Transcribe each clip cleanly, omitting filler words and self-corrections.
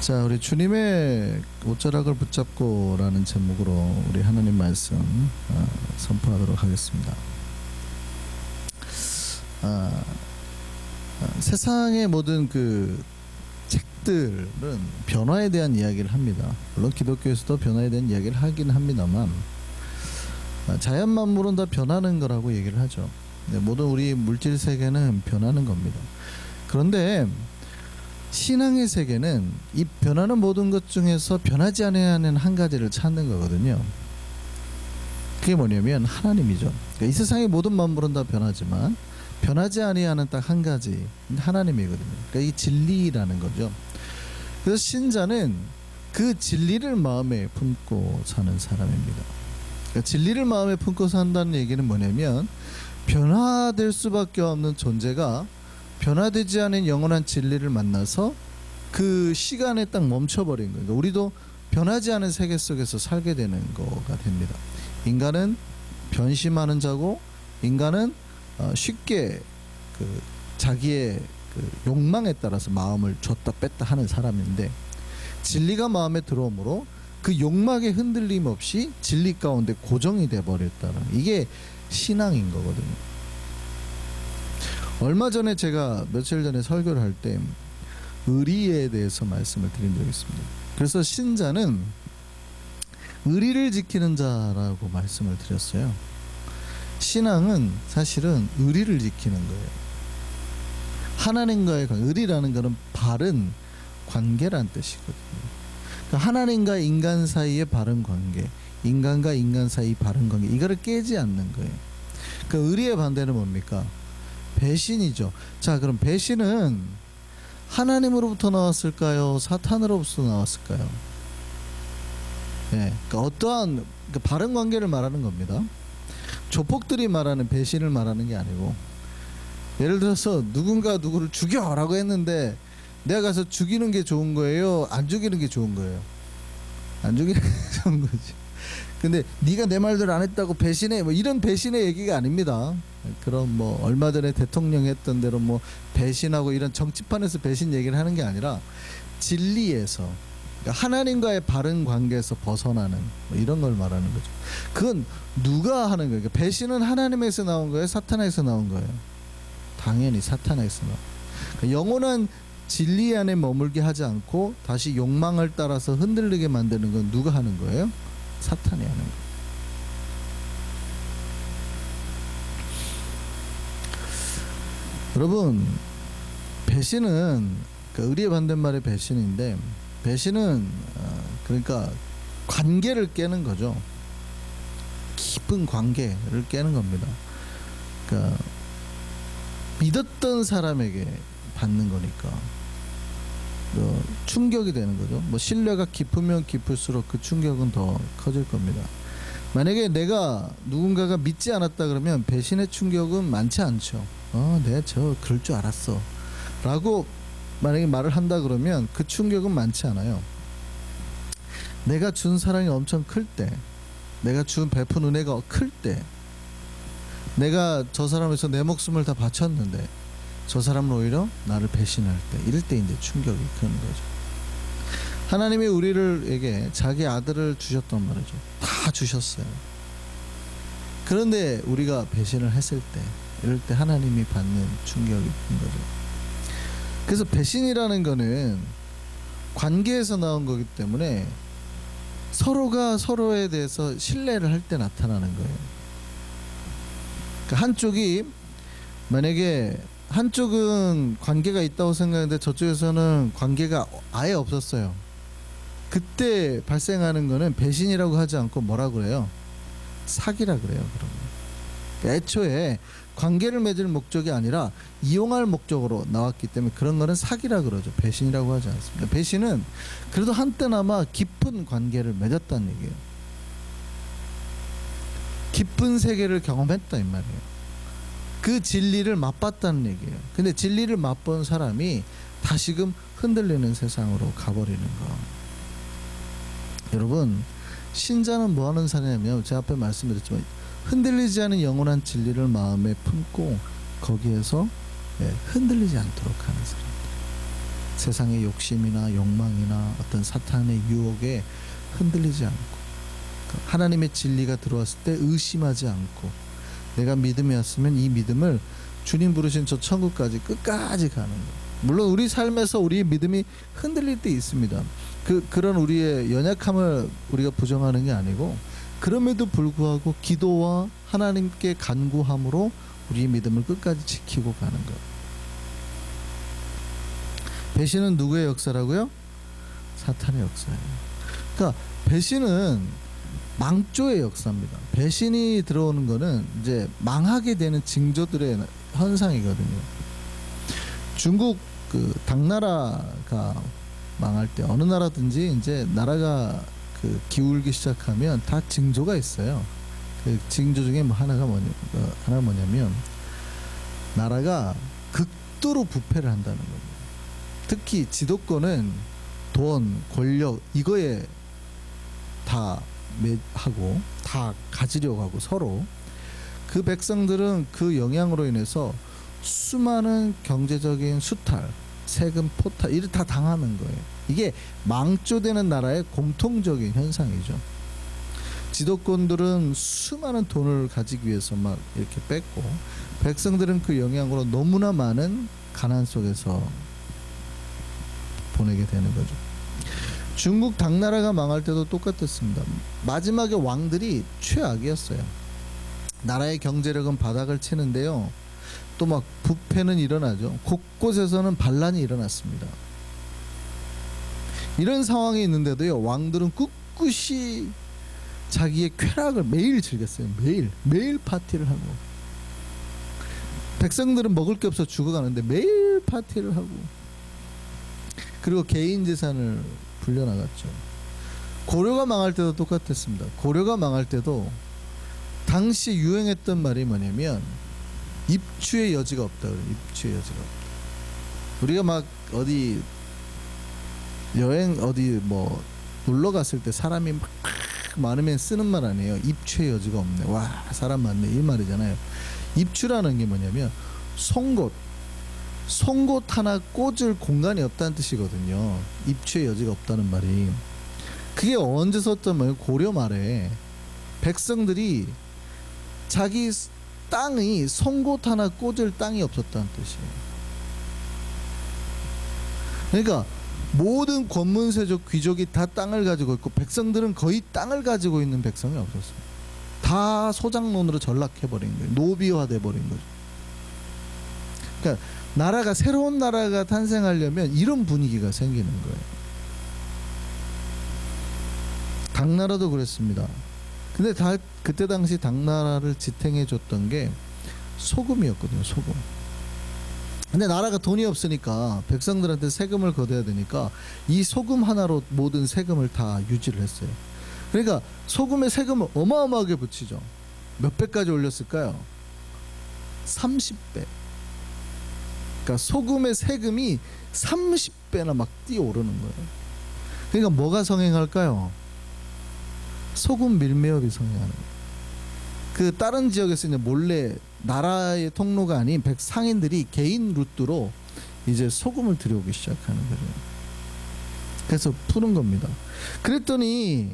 자, 우리 주님의 옷자락을 붙잡고라는 제목으로 우리 하나님 말씀 선포하도록 하겠습니다. 세상의 모든 그 책들은 변화에 대한 이야기를 합니다. 물론 기독교에서도 변화에 대한 이야기를 하긴 합니다만, 자연 만물은 다 변하는 거라고 얘기를 하죠. 모든 우리 물질 세계는 변하는 겁니다. 그런데 신앙의 세계는 이 변하는 모든 것 중에서 변하지 않아야 하는 한 가지를 찾는 거거든요. 그게 뭐냐면 하나님이죠. 그러니까 이 세상의 모든 만물은 다 변하지만 변하지 아니하는 딱 한 가지, 하나님이거든요. 그러니까 이 진리라는 거죠. 그래서 신자는 그 진리를 마음에 품고 사는 사람입니다. 그러니까 진리를 마음에 품고 산다는 얘기는 뭐냐면 변화될 수밖에 없는 존재가 변화되지 않은 영원한 진리를 만나서 그 시간에 딱 멈춰버린 거예요. 우리도 변하지 않은 세계 속에서 살게 되는 거가 됩니다. 인간은 변심하는 자고, 인간은 쉽게 그 자기의 그 욕망에 따라서 마음을 줬다 뺐다 하는 사람인데, 진리가 마음에 들어오므로 그 욕망의 흔들림 없이 진리 가운데 고정이 돼 버렸다는, 이게 신앙인 거거든요. 얼마 전에 제가 며칠 전에 설교를 할 때 의리에 대해서 말씀을 드린 적이 있습니다. 그래서 신자는 의리를 지키는 자라고 말씀을 드렸어요. 신앙은 사실은 의리를 지키는 거예요. 하나님과의 관계, 의리라는 것은 바른 관계란 뜻이거든요. 그러니까 하나님과 인간 사이의 바른 관계, 인간과 인간 사이 바른 관계, 이거를 깨지 않는 거예요. 그 의리의 반대는 뭡니까? 배신이죠. 자, 그럼 배신은 하나님으로부터 나왔을까요? 사탄으로부터 나왔을까요? 네, 그러니까 어떠한 그러니까 바른 관계를 말하는 겁니다. 조폭들이 말하는 배신을 말하는 게 아니고, 예를 들어서 누군가 누구를 죽여라고 했는데 내가 가서 죽이는 게 좋은 거예요? 안 죽이는 게 좋은 거예요? 안 죽이는 게 좋은 거지. 근데 네가 내 말대로 안 했다고 배신해, 뭐 이런 배신의 얘기가 아닙니다. 그럼 뭐 얼마 전에 대통령이 했던 대로 뭐 배신하고 이런 정치판에서 배신 얘기를 하는 게 아니라 진리에서, 그러니까 하나님과의 바른 관계에서 벗어나는 뭐 이런 걸 말하는 거죠. 그건 누가 하는 거예요? 그러니까 배신은 하나님에서 나온 거예요? 사탄에서 나온 거예요? 당연히 사탄에서 나온 거예요. 그러니까 영원한 진리 안에 머물게 하지 않고 다시 욕망을 따라서 흔들리게 만드는 건 누가 하는 거예요? 사탄이 하는 거예요. 여러분, 배신은 그 의리의 반대말의 배신인데, 배신은 그러니까 관계를 깨는 거죠. 깊은 관계를 깨는 겁니다. 그러니까 믿었던 사람에게 받는 거니까 충격이 되는 거죠. 뭐 신뢰가 깊으면 깊을수록 그 충격은 더 커질 겁니다. 만약에 내가 누군가가 믿지 않았다 그러면 배신의 충격은 많지 않죠. 내가 저 그럴 줄 알았어 라고 만약에 말을 한다 그러면 그 충격은 많지 않아요. 내가 준 사랑이 엄청 클 때, 내가 준 베푼 은혜가 클 때, 내가 저 사람에서 내 목숨을 다 바쳤는데 저 사람은 오히려 나를 배신할 때, 이럴 때 이제 충격이 크는 거죠. 하나님이 우리에게 자기 아들을 주셨단 말이죠. 다 주셨어요. 그런데 우리가 배신을 했을 때, 이럴 때 하나님이 받는 충격이 큰 거죠. 그래서 배신이라는 거는 관계에서 나온 거기 때문에 서로가 서로에 대해서 신뢰를 할 때 나타나는 거예요. 그러니까 한쪽이, 만약에 한쪽은 관계가 있다고 생각했는데 저쪽에서는 관계가 아예 없었어요. 그때 발생하는 거는 배신이라고 하지 않고 뭐라 그래요? 사기라 그래요. 그러면 애초에 관계를 맺을 목적이 아니라 이용할 목적으로 나왔기 때문에 그런 거는 사기라 그러죠. 배신이라고 하지 않습니다. 배신은 그래도 한때나마 깊은 관계를 맺었다는 얘기예요. 깊은 세계를 경험했다 이 말이에요. 그 진리를 맛봤다는 얘기예요. 근데 진리를 맛본 사람이 다시금 흔들리는 세상으로 가버리는 거. 여러분, 신자는 뭐 하는 사람이냐면, 제 앞에 말씀드렸지만 흔들리지 않은 영원한 진리를 마음에 품고 거기에서 흔들리지 않도록 하는 사람들. 세상의 욕심이나 욕망이나 어떤 사탄의 유혹에 흔들리지 않고, 하나님의 진리가 들어왔을 때 의심하지 않고, 내가 믿음이 왔으면 이 믿음을 주님 부르신 저 천국까지 끝까지 가는 거예요. 물론 우리 삶에서 우리의 믿음이 흔들릴 때 있습니다. 그런 우리의 연약함을 우리가 부정하는 게 아니고, 그럼에도 불구하고 기도와 하나님께 간구함으로 우리의 믿음을 끝까지 지키고 가는 거예요. 배신은 누구의 역사라고요? 사탄의 역사예요. 그러니까 배신은 망조의 역사입니다. 배신이 들어오는 거는 이제 망하게 되는 징조들의 현상이거든요. 중국 그 당나라가 망할 때, 어느 나라든지 이제 나라가 그 기울기 시작하면 다 징조가 있어요. 그 징조 중에 뭐 하나가 뭐냐면 나라가 극도로 부패를 한다는 거예요. 특히 지도권은 돈, 권력 이거에 다 하고 다 가지려고 하고, 서로 그 백성들은 그 영향으로 인해서 수많은 경제적인 수탈, 세금 포탈 이를 다 당하는 거예요. 이게 망조되는 나라의 공통적인 현상이죠. 지도권들은 수많은 돈을 가지기 위해서 막 이렇게 뺏고, 백성들은 그 영향으로 너무나 많은 가난 속에서 보내게 되는 거죠. 중국 당나라가 망할 때도 똑같았습니다. 마지막에 왕들이 최악이었어요. 나라의 경제력은 바닥을 치는데요, 또 막 부패는 일어나죠. 곳곳에서는 반란이 일어났습니다. 이런 상황이 있는데도요, 왕들은 꿋꿋이 자기의 쾌락을 매일 즐겼어요. 매일 파티를 하고, 백성들은 먹을 게 없어 죽어가는데 매일 파티를 하고, 그리고 개인 재산을 불려나갔죠. 고려가 망할 때도 똑같았습니다. 고려가 망할 때도 당시 유행했던 말이 뭐냐면 입추의 여지가 없다. 입추의 여지가 없다. 우리가 막 어디 여행 어디 뭐 놀러 갔을 때 사람이 막 많으면 쓰는 말 아니에요. 입추의 여지가 없네. 와, 사람 많네. 이 말이잖아요. 입추라는 게 뭐냐면 송곳 하나 꽂을 공간이 없다는 뜻이거든요. 입추의 여지가 없다는 말이. 그게 언제 썼던 말이에요? 고려 말에 백성들이 자기 땅이 송곳 하나 꽂을 땅이 없었다는 뜻이에요. 그러니까 모든 권문세족 귀족이 다 땅을 가지고 있고, 백성들은 거의 땅을 가지고 있는 백성이 없었어요. 다 소장농으로 전락해버린 거예요. 노비화돼 버린 거죠. 그러니까 새로운 나라가 탄생하려면 이런 분위기가 생기는 거예요. 당나라도 그랬습니다. 근데 그때 당시 당나라를 지탱해 줬던 게 소금이었거든요. 소금. 근데 나라가 돈이 없으니까 백성들한테 세금을 걷어야 되니까 이 소금 하나로 모든 세금을 다 유지를 했어요. 그러니까 소금에 세금을 어마어마하게 붙이죠. 몇 배까지 올렸을까요? 30배. 그러니까 소금의 세금이 30배나 막 뛰어오르는 거예요. 그러니까 뭐가 성행할까요? 소금 밀매업이 성행하는 거예요. 그 다른 지역에서 이제 몰래 나라의 통로가 아닌 상인들이 개인 루트로 이제 소금을 들여오기 시작하는 거예요. 그래서 푸는 겁니다. 그랬더니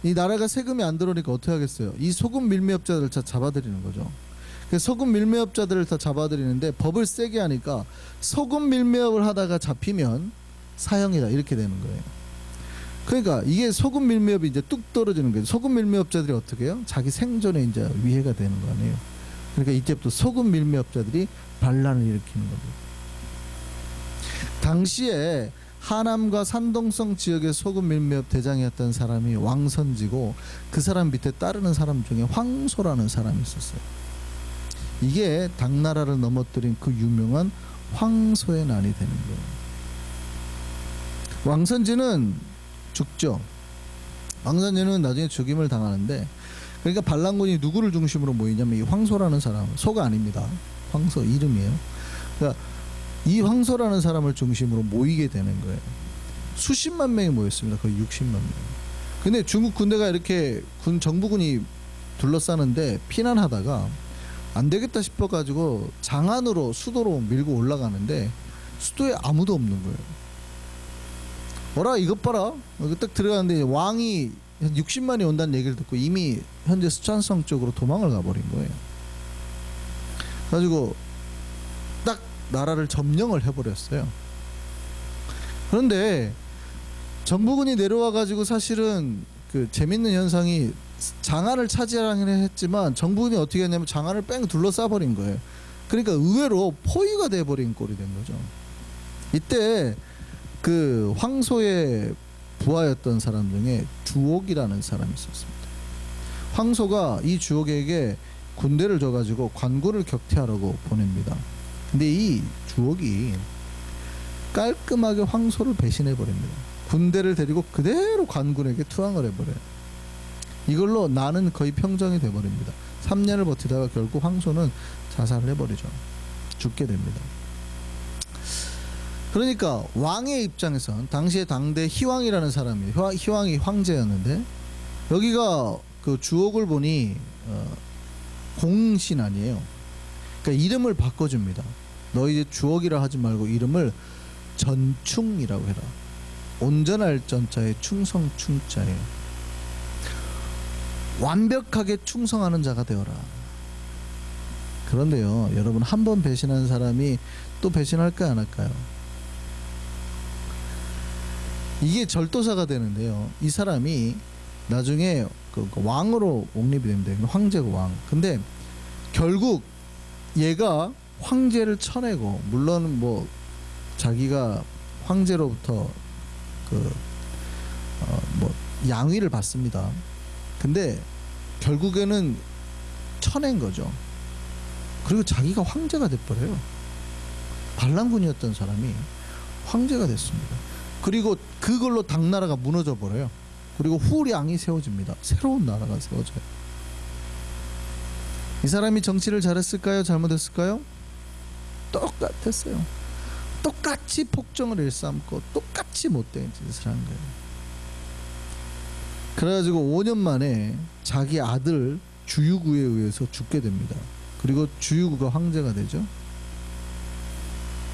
이 나라가 세금이 안 들어오니까 어떻게 하겠어요? 이 소금 밀매업자들을 다 잡아들이는 거죠. 그래서 소금 밀매업자들을 다 잡아들이는데 법을 세게 하니까 소금 밀매업을 하다가 잡히면 사형이다 이렇게 되는 거예요. 그러니까 이게 소금 밀매업이 이제 뚝 떨어지는 거예요. 소금 밀매업자들이 어떻게 해요? 자기 생존에 이제 위해가 되는 거 아니에요. 그러니까 이때부터 소금 밀매업자들이 반란을 일으키는 겁니다. 당시에 하남과 산동성 지역의 소금 밀매업 대장이었던 사람이 왕선지고, 그 사람 밑에 따르는 사람 중에 황소라는 사람이 있었어요. 이게 당나라를 넘어뜨린 그 유명한 황소의 난이 되는 거예요. 왕선지는 죽죠. 왕선지는 나중에 죽임을 당하는데, 그러니까 반란군이 누구를 중심으로 모이냐면 이 황소라는 사람, 소가 아닙니다. 황소 이름이에요. 그러니까 이 황소라는 사람을 중심으로 모이게 되는 거예요. 수십만 명이 모였습니다. 거의 60만 명. 근데 중국 군대가 이렇게 정부군이 둘러싸는데 피난하다가 안 되겠다 싶어가지고 장안으로 수도로 밀고 올라가는데 수도에 아무도 없는 거예요. 어라 이것 봐라. 여기 딱 들어갔는데 왕이 한 60만이 온다는 얘기를 듣고 이미 현재 수찬성 쪽으로 도망을 가버린 거예요. 그래가지고 딱 나라를 점령을 해버렸어요. 그런데 정부군이 내려와가지고 사실은 그 재밌는 현상이 장안을 차지하긴 했지만 정부군이 어떻게 했냐면 장안을 뺑 둘러싸버린 거예요. 그러니까 의외로 포위가 돼버린 꼴이 된 거죠. 이때 그 황소의 부하였던 사람 중에 주옥이라는 사람이 있었습니다. 황소가 이 주옥에게 군대를 줘가지고 관군을 격퇴하라고 보냅니다. 근데 이 주옥이 깔끔하게 황소를 배신해 버립니다. 군대를 데리고 그대로 관군에게 투항을 해버려요. 이걸로 나는 거의 평정이 돼버립니다. 3년을 버티다가 결국 황소는 자살을 해버리죠. 죽게 됩니다. 그러니까 왕의 입장에선 당시에 당대 희왕이라는 사람이 희왕이 황제였는데 여기가 그 주옥을 보니 공신 아니에요. 그러니까 이름을 바꿔줍니다. 너희 이제 주옥이라 하지 말고 이름을 전충이라고 해라. 온전할 전자에 충성 충자예요. 완벽하게 충성하는 자가 되어라. 그런데요, 여러분 한 번 배신한 사람이 또 배신할까요, 안 할까요? 이게 절도사가 되는데요. 이 사람이 나중에 그 왕으로 옹립이 됩니다. 황제고 왕. 근데 결국 얘가 황제를 쳐내고 물론 뭐 자기가 황제로부터 뭐 양위를 받습니다. 근데 결국에는 쳐낸 거죠. 그리고 자기가 황제가 돼버려요. 반란군이었던 사람이 황제가 됐습니다. 그리고 그걸로 당나라가 무너져 버려요. 그리고 후량이 세워집니다. 새로운 나라가 세워져요. 이 사람이 정치를 잘했을까요? 잘못했을까요? 똑같았어요. 똑같이 폭정을 일삼고 똑같이 못된 짓을 한 거예요. 그래가지고 5년 만에 자기 아들 주유구에 의해서 죽게 됩니다. 그리고 주유구가 황제가 되죠.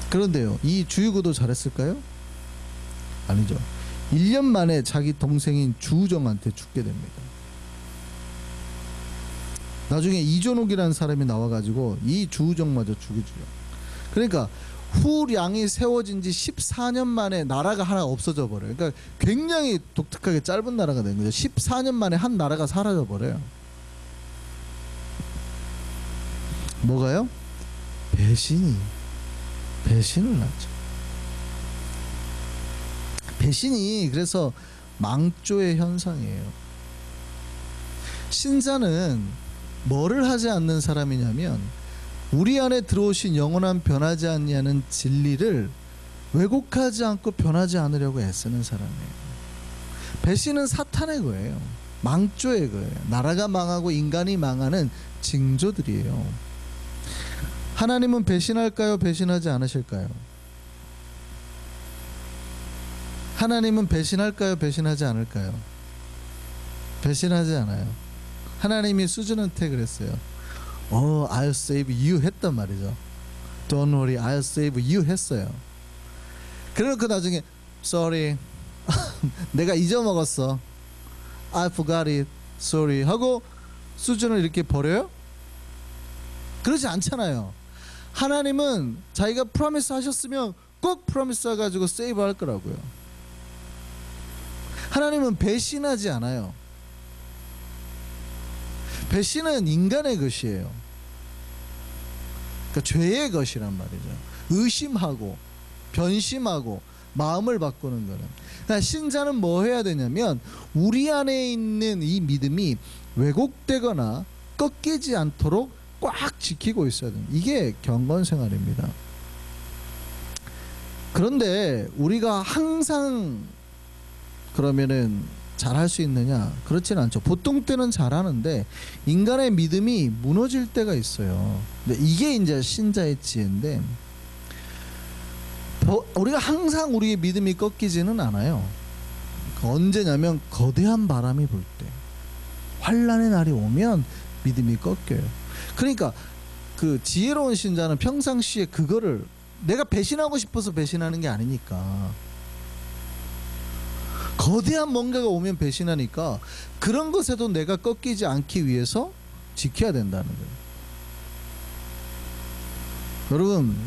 그런데요, 이 주유구도 잘했을까요? 아니죠. 1년 만에 자기 동생인 주우정한테 죽게 됩니다. 나중에 이존옥이라는 사람이 나와가지고 이 주우정마저 죽여줘요. 그러니까 후량이 세워진 지 14년 만에 나라가 하나 없어져 버려요. 그러니까 굉장히 독특하게 짧은 나라가 된 거죠. 14년 만에 한 나라가 사라져 버려요. 뭐가요? 배신을 하죠. 배신이 그래서 망조의 현상이에요. 신자는 뭐를 하지 않는 사람이냐면 우리 안에 들어오신 영원한 변하지 않냐는 진리를 왜곡하지 않고 변하지 않으려고 애쓰는 사람이에요. 배신은 사탄의 거예요. 망조의 거예요. 나라가 망하고 인간이 망하는 징조들이에요. 하나님은 배신할까요? 배신하지 않으실까요? 하나님은 배신할까요? 배신하지 않을까요? 배신하지 않아요. 하나님이 수준한테 그랬어요. I'll save you 했단 말이죠. Don't worry, I'll save you 했어요. 그래놓고 나중에 Sorry, 내가 잊어먹었어. I forgot it. Sorry 하고 수준을 이렇게 버려요? 그러지 않잖아요. 하나님은 자기가 프로미스 하셨으면 꼭 프로미스 해가지고 세이브 할 거라고요. 하나님은 배신하지 않아요. 배신은 인간의 것이에요. 그러니까 죄의 것이란 말이죠. 의심하고 변심하고 마음을 바꾸는 거는. 그러니까 신자는 뭐 해야 되냐면 우리 안에 있는 이 믿음이 왜곡되거나 꺾이지 않도록 꽉 지키고 있어야 돼요. 이게 경건 생활입니다. 그런데 우리가 항상 그러면은 잘할 수 있느냐? 그렇지는 않죠. 보통 때는 잘하는데 인간의 믿음이 무너질 때가 있어요. 근데 이게 이제 신자의 지혜인데 우리가 항상 우리의 믿음이 꺾이지는 않아요. 언제냐면 거대한 바람이 불 때, 환란의 날이 오면 믿음이 꺾여요. 그러니까 그 지혜로운 신자는 평상시에 그거를 내가 배신하고 싶어서 배신하는 게 아니니까 거대한 뭔가가 오면 배신하니까 그런 것에도 내가 꺾이지 않기 위해서 지켜야 된다는 거예요. 여러분,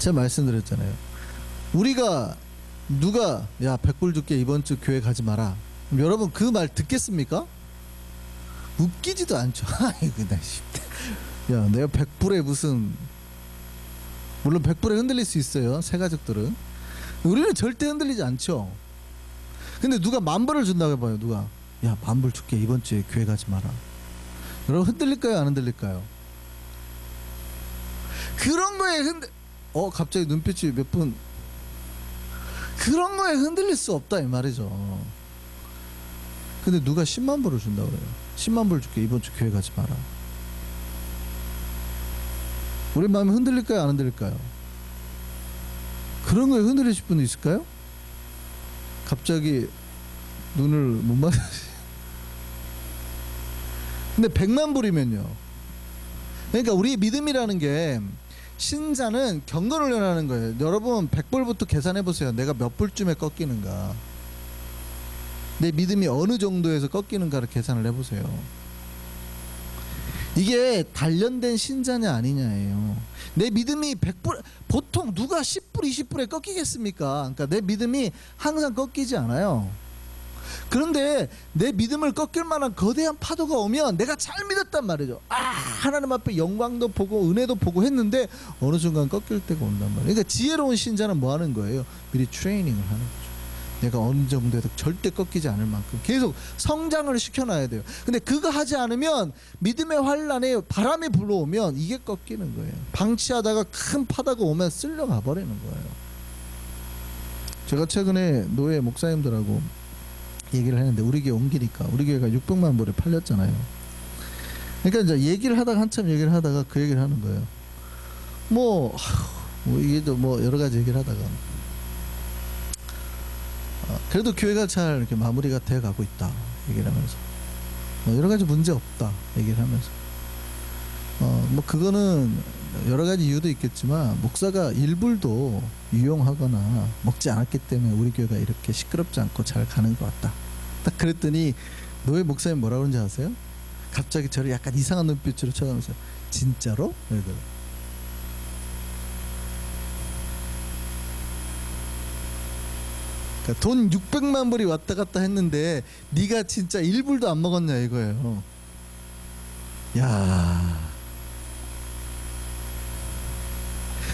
제가 말씀드렸잖아요. 우리가 누가 야 100불 줄게 이번 주 교회 가지 마라. 그럼 여러분 그 말 듣겠습니까? 웃기지도 않죠. 아이고 나 야 내가 100불에 무슨, 물론 100불에 흔들릴 수 있어요. 새 가족들은. 우리는 절대 흔들리지 않죠. 근데 누가 10,000불을 준다고 해봐요. 누가 야 10,000불 줄게 이번 주에 교회 가지 마라. 여러분 흔들릴까요? 안 흔들릴까요? 그런 거에 갑자기 눈빛이 몇 분, 그런 거에 흔들릴 수 없다 이 말이죠. 근데 누가 100,000불을 준다고 그래요. 100,000불 줄게 이번 주 교회 가지 마라. 우리 마음이 흔들릴까요? 안 흔들릴까요? 그런 거에 흔들리실 분이 있을까요? 갑자기 눈을 못 맞으시. 근데 100,000불이면요. 그러니까 우리 믿음이라는 게, 신자는 경건을 연하는 거예요. 여러분 100불부터 계산해 보세요. 내가 몇 불쯤에 꺾이는가, 내 믿음이 어느 정도에서 꺾이는가를 계산을 해보세요. 이게 단련된 신자냐 아니냐예요. 내 믿음이 100불, 보통 누가 10불 20불에 꺾이겠습니까? 그러니까 내 믿음이 항상 꺾이지 않아요. 그런데 내 믿음을 꺾일 만한 거대한 파도가 오면 내가 잘 믿었단 말이죠. 하나님 앞에 영광도 보고 은혜도 보고 했는데 어느 순간 꺾일 때가 온단 말이에요. 그러니까 지혜로운 신자는 뭐 하는 거예요? 미리 트레이닝을 하는 거죠. 내가 어느 정도에도 절대 꺾이지 않을 만큼 계속 성장을 시켜놔야 돼요. 근데 그거 하지 않으면 믿음의 환란에 바람이 불어오면 이게 꺾이는 거예요. 방치하다가 큰 파도가 오면 쓸려가 버리는 거예요. 제가 최근에 노예 목사님들하고 얘기를 했는데, 우리 교회 옮기니까 우리 교회가 600만 불에 팔렸잖아요. 그러니까 이제 얘기를 하다가 한참 얘기를 하다가 그 얘기를 하는 거예요. 이게 뭐 여러 가지 얘기를 하다가 그래도 교회가 잘 이렇게 마무리가 돼 가고 있다 얘기를 하면서, 여러 가지 문제 없다 얘기를 하면서, 그거는 여러 가지 이유도 있겠지만 목사가 일불도 유용하거나 먹지 않았기 때문에 우리 교회가 이렇게 시끄럽지 않고 잘 가는 것 같다. 딱 그랬더니 노예 목사님 뭐라 그런지 아세요? 갑자기 저를 약간 이상한 눈빛으로 쳐다보면서 진짜로? 그러더라고요. 그러니까 돈 600만 불이 왔다 갔다 했는데 네가 진짜 1불도 안 먹었냐 이거예요. 야,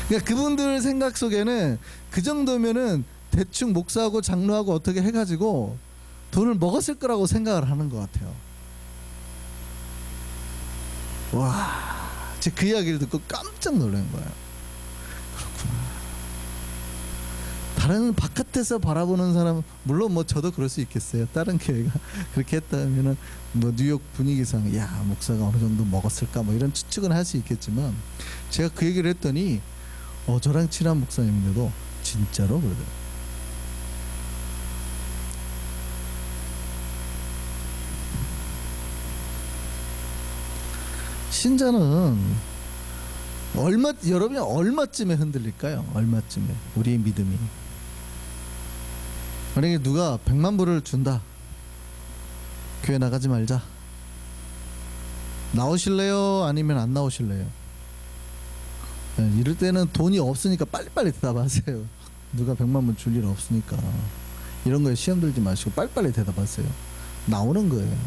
그러니까 그분들 생각 속에는 그 정도면은 대충 목사하고 장로하고 어떻게 해가지고 돈을 먹었을 거라고 생각을 하는 것 같아요. 와, 제가 그 이야기를 듣고 깜짝 놀란 거예요. 그렇구나. 다른 바깥에서 바라보는 사람, 물론 뭐 저도 그럴 수 있겠어요. 다른 교회가 그렇게 했다면은 뭐 뉴욕 분위기상 야 목사가 어느 정도 먹었을까 뭐 이런 추측은 할 수 있겠지만, 제가 그 얘기를 했더니 저랑 친한 목사님인데도 진짜로 그러더라고요. 신자는 여러분이 얼마쯤에 흔들릴까요? 얼마쯤에 우리의 믿음이. 만약에 누가 100만 불을 준다, 교회 나가지 말자, 나오실래요? 아니면 안 나오실래요? 이럴 때는 돈이 없으니까 빨리빨리 대답하세요. 누가 100만 불 줄 일 없으니까. 이런 거에 시험 들지 마시고 빨리빨리 대답하세요. 나오는 거예요.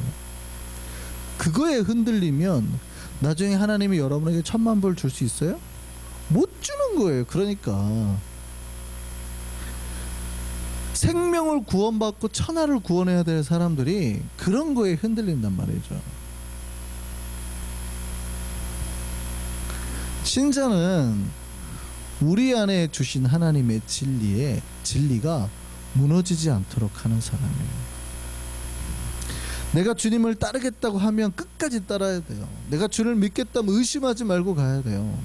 그거에 흔들리면 나중에 하나님이 여러분에게 1,000만 불 줄 수 있어요? 못 주는 거예요. 그러니까 생명을 구원받고 천하를 구원해야 될 사람들이 그런 거에 흔들린단 말이죠. 신자는 우리 안에 주신 하나님의 진리가 무너지지 않도록 하는 사람이에요. 내가 주님을 따르겠다고 하면 끝까지 따라야 돼요. 내가 주를 믿겠다면 의심하지 말고 가야 돼요.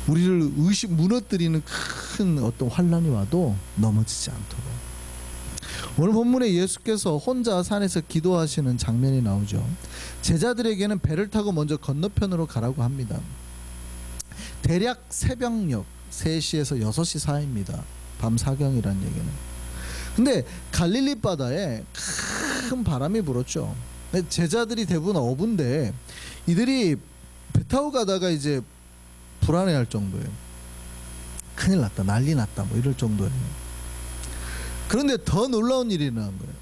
우리를 무너뜨리는 큰 어떤 환란이 와도 넘어지지 않도록. 오늘 본문에 예수께서 혼자 산에서 기도하시는 장면이 나오죠. 제자들에게는 배를 타고 먼저 건너편으로 가라고 합니다. 대략 새벽녘 3시에서 6시 사이입니다. 밤 사경이라는 얘기는. 근데 갈릴리 바다에 큰 바람이 불었죠. 제자들이 대부분 어부인데 이들이 배 타고 가다가 이제 불안해할 정도예요. 큰일 났다, 난리 났다, 뭐 이럴 정도예요. 그런데 더 놀라운 일이 일어난 거예요.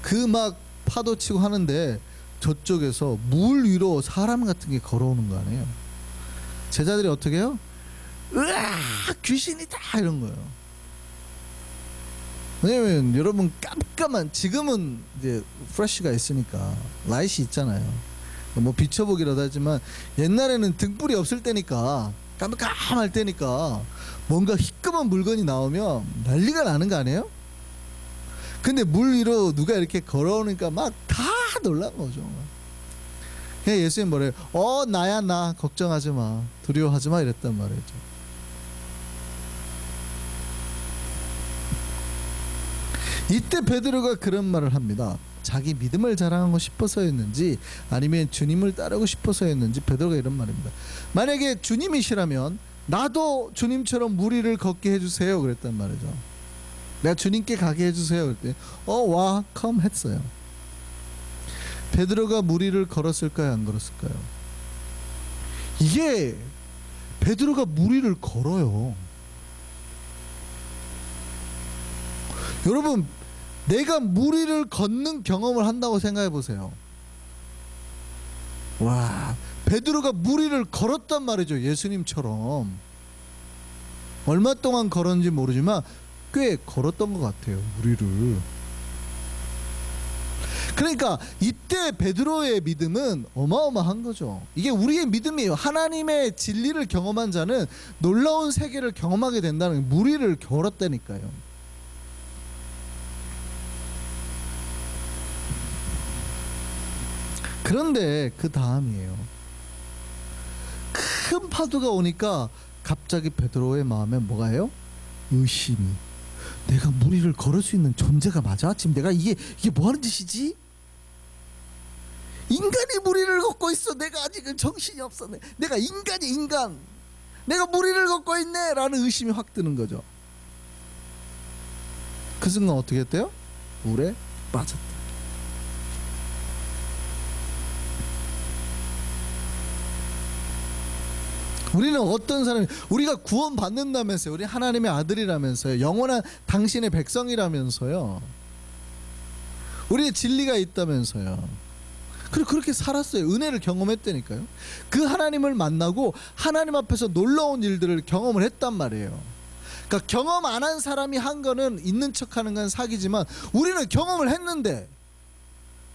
그 막 파도 치고 하는데 저쪽에서 물 위로 사람 같은 게 걸어오는 거 아니에요. 제자들이 어떻게 해요? 으아, 귀신이다 이런 거예요. 왜냐면 여러분 깜깜한, 지금은 이제 프레쉬가 있으니까 라이트 있잖아요. 뭐 비춰보기라도 하지만 옛날에는 등불이 없을 때니까, 깜깜할 때니까 뭔가 희끄만 물건이 나오면 난리가 나는 거 아니에요? 근데 물 위로 누가 이렇게 걸어오니까 막 다 놀란 거죠. 그냥 예수님 뭐래요? 나야, 나 걱정하지 마, 두려워하지 마 이랬단 말이죠. 이때 베드로가 그런 말을 합니다. 자기 믿음을 자랑하고 싶어서였는지 아니면 주님을 따르고 싶어서였는지 베드로가 이런 말입니다. 만약에 주님이시라면 나도 주님처럼 물 위를 걷게 해주세요 그랬단 말이죠. 내가 주님께 가게 해주세요 그랬더니 와, 컴 했어요. 베드로가 물 위를 걸었을까요, 안 걸었을까요? 이게 베드로가 물 위를 걸어요. 여러분, 내가 물 위를 걷는 경험을 한다고 생각해 보세요. 와, 베드로가 물 위를 걸었단 말이죠. 예수님처럼. 얼마 동안 걸었는지 모르지만 꽤 걸었던 것 같아요, 물 위를. 그러니까 이때 베드로의 믿음은 어마어마한 거죠. 이게 우리의 믿음이에요. 하나님의 진리를 경험한 자는 놀라운 세계를 경험하게 된다는, 물 위를 걸었다니까요. 그런데 그 다음이에요. 큰 파도가 오니까 갑자기 베드로의 마음에 뭐가요? 의심이. 내가 물 위를 걸을 수 있는 존재가 맞아? 지금 내가 이게 뭐 하는 짓이지? 인간이 물 위를 걷고 있어. 내가 아직은 정신이 없어. 내가 인간이 인간. 내가 물 위를 걷고 있네 라는 의심이 확 드는 거죠. 그 순간 어떻게 했대요? 물에 빠졌다. 우리는 어떤 사람이, 우리가 구원 받는다면서요. 우리 하나님의 아들이라면서요. 영원한 당신의 백성이라면서요. 우리의 진리가 있다면서요. 그리고 그렇게 살았어요. 은혜를 경험했다니까요. 그 하나님을 만나고 하나님 앞에서 놀라운 일들을 경험을 했단 말이에요. 그러니까 경험 안 한 사람이 한 거는 있는 척하는 건 사기지만 우리는 경험을 했는데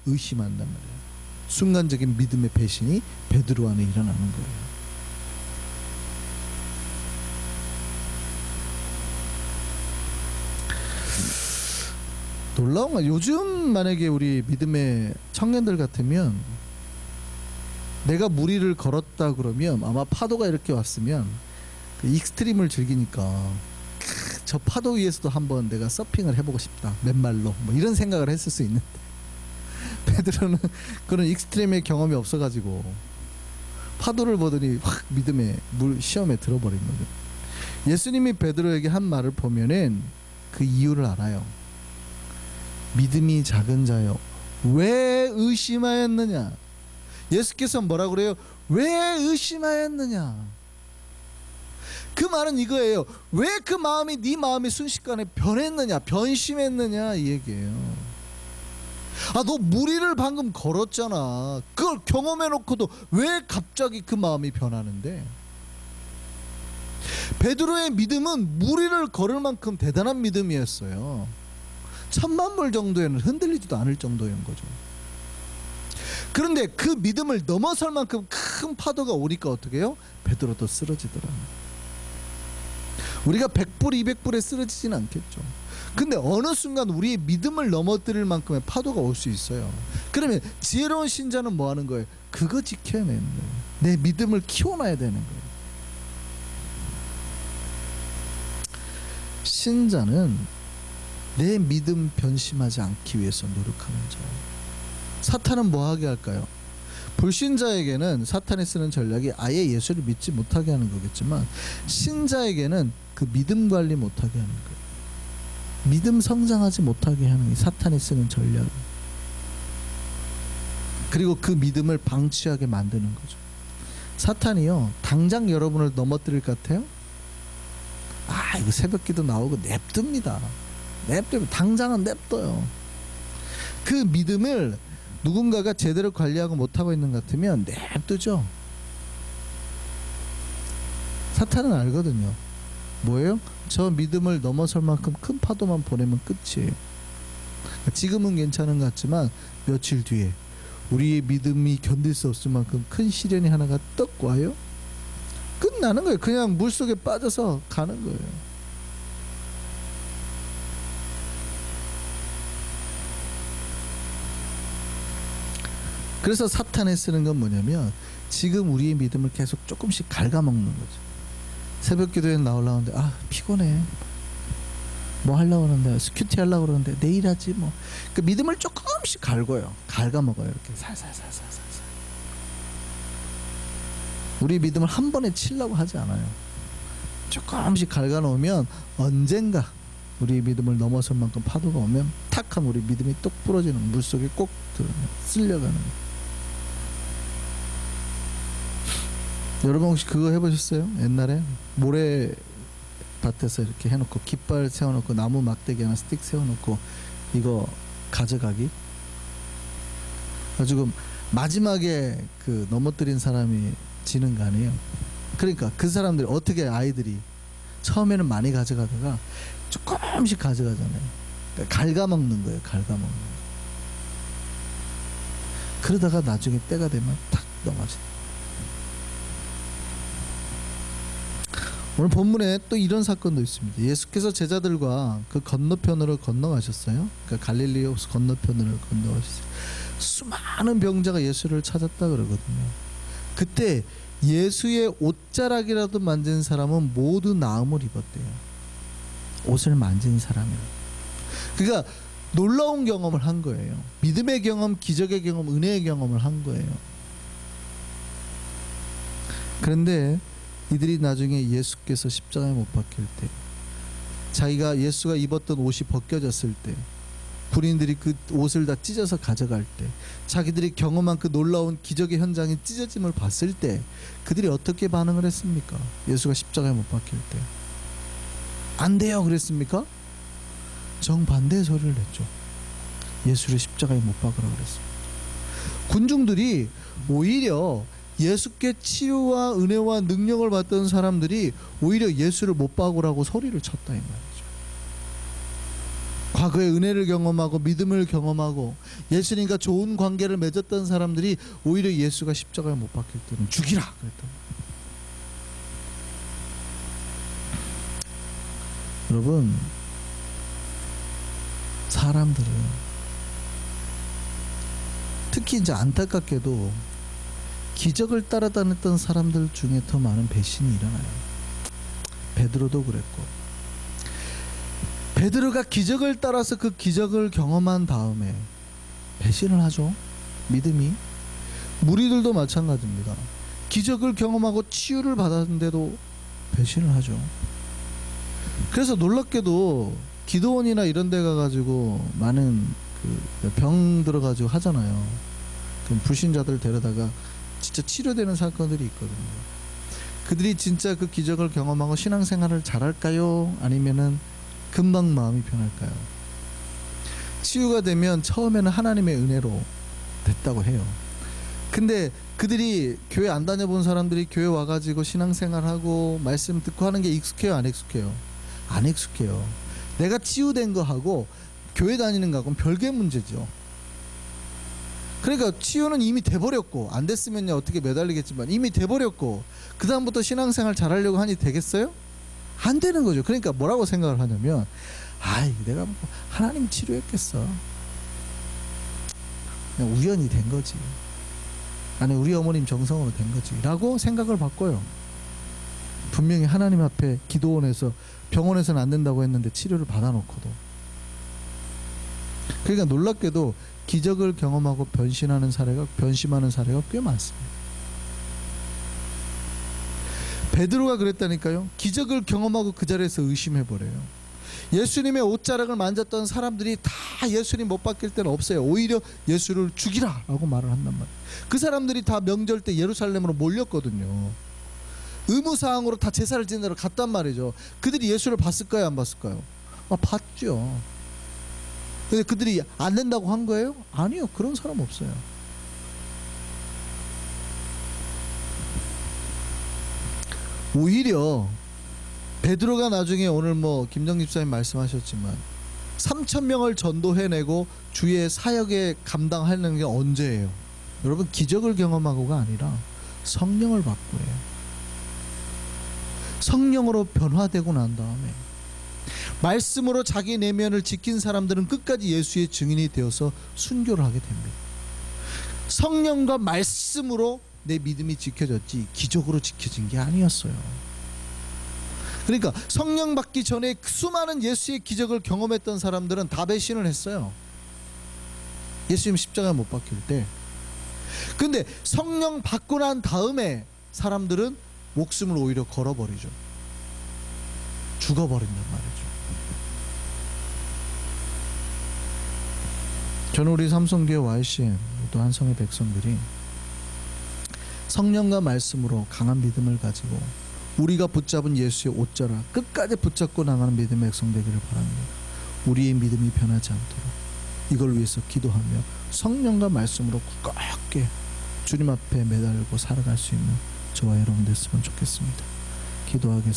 의심한단 말이에요. 순간적인 믿음의 배신이 베드로 안에 일어나는 거예요. 놀라운 거. 요즘 만약에 우리 믿음의 청년들 같으면 내가 물 위를 걸었다 그러면 아마 파도가 이렇게 왔으면 그 익스트림을 즐기니까 저 파도 위에서도 한번 내가 서핑을 해보고 싶다, 맨발로, 뭐 이런 생각을 했을 수 있는데 베드로는 그런 익스트림의 경험이 없어가지고 파도를 보더니 확 믿음의 물 시험에 들어버린 거죠. 예수님이 베드로에게 한 말을 보면은 그 이유를 알아요. 믿음이 작은 자여 왜 의심하였느냐. 예수께서 뭐라 그래요? 왜 의심하였느냐. 그 말은 이거예요. 왜 그 마음이, 네 마음이 순식간에 변했느냐, 변심했느냐 이 얘기예요. 너 물 위를 방금 걸었잖아. 그걸 경험해놓고도 왜 갑자기 그 마음이 변하는데. 베드로의 믿음은 물 위를 걸을 만큼 대단한 믿음이었어요. 천만불 정도에는 흔들리지도 않을 정도인 거죠. 그런데 그 믿음을 넘어설 만큼 큰 파도가 오니까 어떻게 해요? 베드로도 쓰러지더라고요. 우리가 100불 200불에 쓰러지지는 않겠죠. 근데 어느 순간 우리의 믿음을 넘어뜨릴 만큼의 파도가 올 수 있어요. 그러면 지혜로운 신자는 뭐 하는 거예요? 그거 지켜내는 거예요. 내 믿음을 키워놔야 되는 거예요. 신자는 내 믿음 변심하지 않기 위해서 노력하는 자예요. 사탄은 뭐 하게 할까요? 불신자에게는 사탄이 쓰는 전략이 아예 예수를 믿지 못하게 하는 거겠지만, 신자에게는 그 믿음 관리 못하게 하는 거예요. 믿음 성장하지 못하게 하는 게 사탄이 쓰는 전략. 그리고 그 믿음을 방치하게 만드는 거죠. 사탄이요, 당장 여러분을 넘어뜨릴 것 같아요? 아, 이거 새벽기도 나오고 냅둡니다. 당장은 냅둬요. 그 믿음을 누군가가 제대로 관리하고 못하고 있는 것 같으면 냅두죠. 사탄은 알거든요. 뭐예요? 저 믿음을 넘어설 만큼 큰 파도만 보내면 끝이에요. 지금은 괜찮은 것 같지만 며칠 뒤에 우리의 믿음이 견딜 수 없을 만큼 큰 시련이 하나가 떡 와요. 끝나는 거예요. 그냥 물속에 빠져서 가는 거예요. 그래서 사탄이 쓰는 건 뭐냐면, 지금 우리의 믿음을 계속 조금씩 갉아먹는 거죠. 새벽 기도에 나오려고 하는데, 아, 피곤해. 뭐 하려고 하는데, 스큐티 하려고 그러는데 내일 하지 뭐. 그 믿음을 조금씩 갉아먹어요. 이렇게 살살살살살. 우리 믿음을 한 번에 치려고 하지 않아요. 조금씩 갉아놓으면 언젠가 우리 믿음을 넘어설 만큼 파도가 오면 탁 하면 우리 믿음이 똑 부러지는, 물속에 꼭 쓸려가는. 여러분 혹시 그거 해보셨어요? 옛날에 모래밭에서 이렇게 해놓고 깃발 세워놓고 나무 막대기 하나 스틱 세워놓고 이거 가져가기. 지금 마지막에 그 넘어뜨린 사람이 지는 거 아니에요? 그러니까 그 사람들이 어떻게, 아이들이 처음에는 많이 가져가다가 조금씩 가져가잖아요. 그러니까 갉아먹는 거예요. 갉아먹는 거. 그러다가 나중에 때가 되면 탁 넘어져. 오늘 본문에 또 이런 사건도 있습니다. 예수께서 제자들과 그 건너편으로 건너가셨어요. 그러니까 갈릴리 호수 건너편으로 건너가셨어요. 수많은 병자가 예수를 찾았다 그러거든요. 그때 예수의 옷자락이라도 만진 사람은 모두 나음을 입었대요. 옷을 만진 사람이요. 그러니까 놀라운 경험을 한 거예요. 믿음의 경험, 기적의 경험, 은혜의 경험을 한 거예요. 그런데 이들이 나중에 예수께서 십자가에 못 박힐 때, 자기가 예수가 입었던 옷이 벗겨졌을 때, 군인들이 그 옷을 다 찢어서 가져갈 때, 자기들이 경험한 그 놀라운 기적의 현장이 찢어짐을 봤을 때 그들이 어떻게 반응을 했습니까? 예수가 십자가에 못 박힐 때 안 돼요 그랬습니까? 정반대의 소리를 냈죠. 예수를 십자가에 못 박으라 그랬습니다. 군중들이 오히려 예수께 치유와 은혜와 능력을 받던 사람들이 오히려 예수를 못 박으라고 소리를 쳤다 이 말이죠. 과거에 은혜를 경험하고 믿음을 경험하고 예수님과 좋은 관계를 맺었던 사람들이 오히려 예수가 십자가에 못 박힐 때는 죽이라 그랬던 거예요. 여러분, 사람들은 특히 이제 안타깝게도 기적을 따라다녔던 사람들 중에 더 많은 배신이 일어나요. 베드로도 그랬고, 베드로가 기적을 따라서 그 기적을 경험한 다음에 배신을 하죠. 믿음이. 무리들도 마찬가지입니다. 기적을 경험하고 치유를 받았는데도 배신을 하죠. 그래서 놀랍게도 기도원이나 이런 데 가가지고 많은 그 병 들어가지고 하잖아요. 그럼 불신자들 데려다가 진짜 치료되는 사건들이 있거든요. 그들이 진짜 그 기적을 경험하고 신앙생활을 잘할까요? 아니면은 금방 마음이 변할까요? 치유가 되면 처음에는 하나님의 은혜로 됐다고 해요. 근데 그들이 교회 안 다녀본 사람들이 교회 와가지고 신앙생활하고 말씀 듣고 하는 게 익숙해요? 안 익숙해요? 안 익숙해요. 내가 치유된 거하고 교회 다니는 거하고는 별개 문제죠. 그러니까 치유는 이미 돼버렸고, 안 됐으면요 어떻게 매달리겠지만 이미 돼버렸고, 그 다음부터 신앙생활 잘하려고 하니 되겠어요? 안 되는 거죠. 그러니까 뭐라고 생각을 하냐면, 아이 내가 뭐 하나님 치료했겠어, 그냥 우연히 된 거지, 아니 우리 어머님 정성으로 된 거지 라고 생각을 바꿔요. 분명히 하나님 앞에 기도원에서 병원에서는 안 된다고 했는데 치료를 받아놓고도. 그러니까 놀랍게도 기적을 경험하고 변심하는 사례가 꽤 많습니다. 베드로가 그랬다니까요. 기적을 경험하고 그 자리에서 의심해버려요. 예수님의 옷자락을 만졌던 사람들이 다 예수님 못 박힐 때는 없어요. 오히려 예수를 죽이라 라고 말을 한단 말이에요. 그 사람들이 다 명절 때 예루살렘으로 몰렸거든요. 의무사항으로 다 제사를 지내러 갔단 말이죠. 그들이 예수를 봤을까요, 안 봤을까요? 봤죠. 근데 그들이 안 된다고 한 거예요? 아니요, 그런 사람 없어요. 오히려 베드로가 나중에 오늘 김정기 집사님 말씀하셨지만 3,000명을 전도해내고 주의 사역에 감당하는 게 언제예요? 여러분, 기적을 경험하고가 아니라 성령을 받고 해요. 성령으로 변화되고 난 다음에 말씀으로 자기 내면을 지킨 사람들은 끝까지 예수의 증인이 되어서 순교를 하게 됩니다. 성령과 말씀으로 내 믿음이 지켜졌지 기적으로 지켜진 게 아니었어요. 그러니까 성령 받기 전에 수많은 예수의 기적을 경험했던 사람들은 다 배신을 했어요. 예수님 십자가에 못 박힐 때. 근데 성령 받고 난 다음에 사람들은 목숨을 오히려 걸어버리죠. 죽어버린단 말이죠. 저는 우리 삼성교회 YCM 또 한성의 백성들이 성령과 말씀으로 강한 믿음을 가지고 우리가 붙잡은 예수의 옷자락 끝까지 붙잡고 나가는 믿음의 백성 되기를 바랍니다. 우리의 믿음이 변하지 않도록 이걸 위해서 기도하며 성령과 말씀으로 굳게 주님 앞에 매달고 살아갈 수 있는 저와 여러분 됐으면 좋겠습니다. 기도하겠습니다.